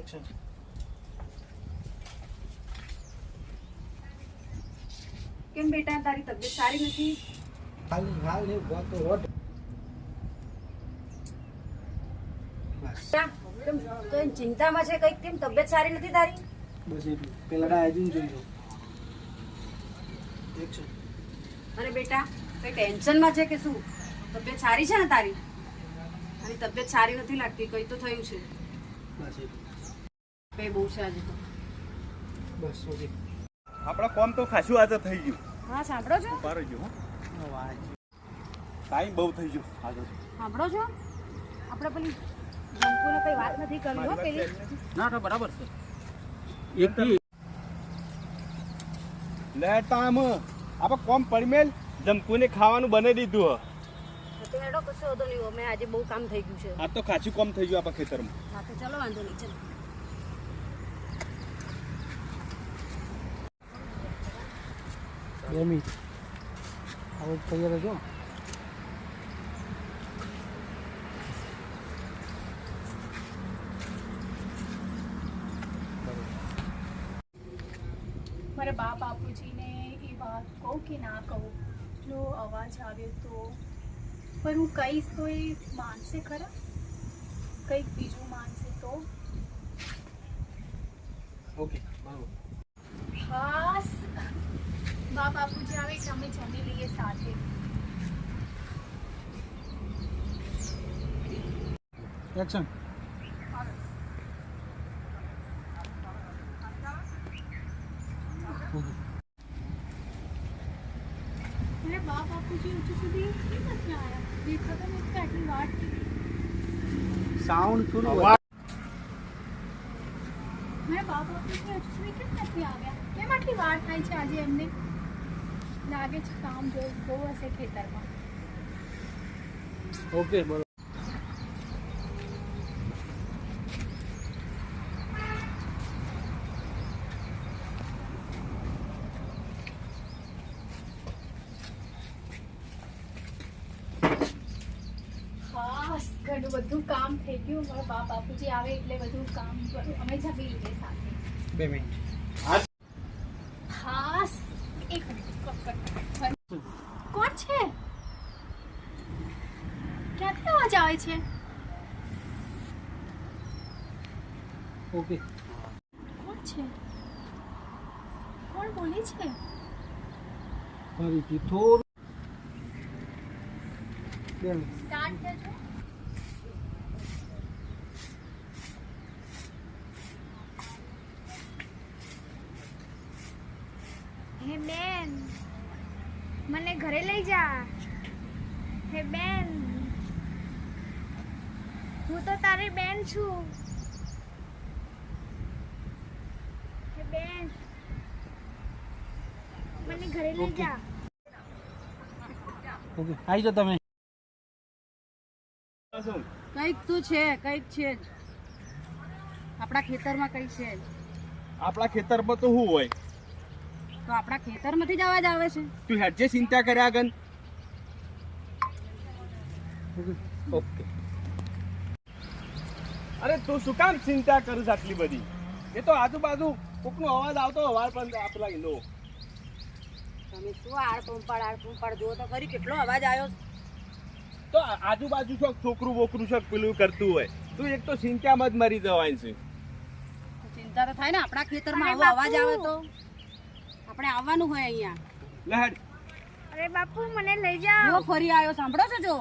Action. કેમ બેટા તારી તબિયત સારી નથી? હાલ ને ગોતો હોટ. બસ તો ચિંતામાં છે કઈક, કેમ તબિયત સારી નથી તારી? બસ એટલું. પેલા ડાયજન જોઈ લો. એક્શન. અરે બેટા કઈ ટેન્શનમાં છે કે શું? તબિયત સારી છે ને તારી? અને તબિયત સારી નથી લાગતી, કઈ તો થયું છે? બસ એટલું. કઈ બહુ છે આજે તો. બસ ઓકે. આપણા કોમ તો ખાસું આજે થઈ ગયું. હા સાંભળો છો? પારો ગયો વાહ. ટાઈમ બહુ થઈ ગયો આજે. સાંભળો છો? આપણે પેલી જંતુને કઈ વાત નથી કરવી હો પેલી. ના તો બરાબર છે. એક લેટામ આપણે કોમ પડમેલ જમકુને ખાવાનું બનાવી દીધું તો એડો કશો હતો નહીં, મેં આજે બહુ કામ થઈ ગયું છે. આ તો ખાસું કોમ થઈ ગયું આપણા ખેતરમાં. હા તો ચલો વાંધો નહીં, ચલો. ગમી હવે તૈયાર છો? મારા બા બાપુજીને એ વાત કહું કે ના કહું, જો અવાજ આવ્યો તો પણ હું કહીશ તો એ માનશે ખરા? કંઈક બીજું માનશે તો? ઓકે બરાબર. ખાસ બા બાપુજી આવે એટલે અમે જમી લઈએ સાથે. એક્શન. અરે બા બાપુજી હજુ સુધી કેમ નથી આવ્યા? દેખાતા નથી કે આટલી વાત કરી. સાઉન્ડ થોડું મારા બા બાપુજી હજુ સુધી કેમ નથી આવ્યા? કેમ આટલી વાર થાય છે આજે એમને? લાગે છે કામ બહુ હશે ખેતરમાં. ઓકે બરાબર. ખાસ ઘણું બધું કામ થઈ ગયું. મારા બા બાપુજી આવે એટલે બધું કામ અમે જમી લઈએ સાથે. 2 મિનિટ. ખાસ એક કોણ છે? ક્યાંથી અવાજ આવે છે? ઓકે. કોણ છે? કોણ બોલે છે? ફરીથી થોડું 2 મિનિટ. સ્ટાર્ટ કરજો. હે બેન, મને ઘરે લઈ જા. હે બેન, હું તો તારી બેન છું. હે બેન, મને ઘરે લઈ જા. ઓકે આવી જાઓ તમે. કઈક તો છે, કઈક છે જ આપણા ખેતરમાં, કઈ છે જ. આપણા ખેતરમાં તો શું હોય? તો આપણા ખેતરમાંથી જ અવાજ આવે છે. તું હેડજે ચિંતા કર્યા આગળ. ઓકે. અરે તું શું કામ ચિંતા કરું આટલી બધી? એ તો આજુબાજુ કોકનો અવાજ આવતો અવાજ પણ આપેલા એનો. તમે શું આડ પંપાડ જુઓ તો ખરી કેટલો અવાજ આવ્યો. તો આજુબાજુ છો છોકરું બોકરું છે પેલું કરતું હોય, તું એક તો ચિંતામાં જ મરી જવાય છે. ચિંતા તો થાય ને, આપણા ખેતરમાં આવો અવાજ આવે તો આપણે આવવાનું હોય અહીંયા. લહેડ અરે બાપુ, મને લઈ જાઓ. જો ફરી આવ્યો, સાંભળો છો? જો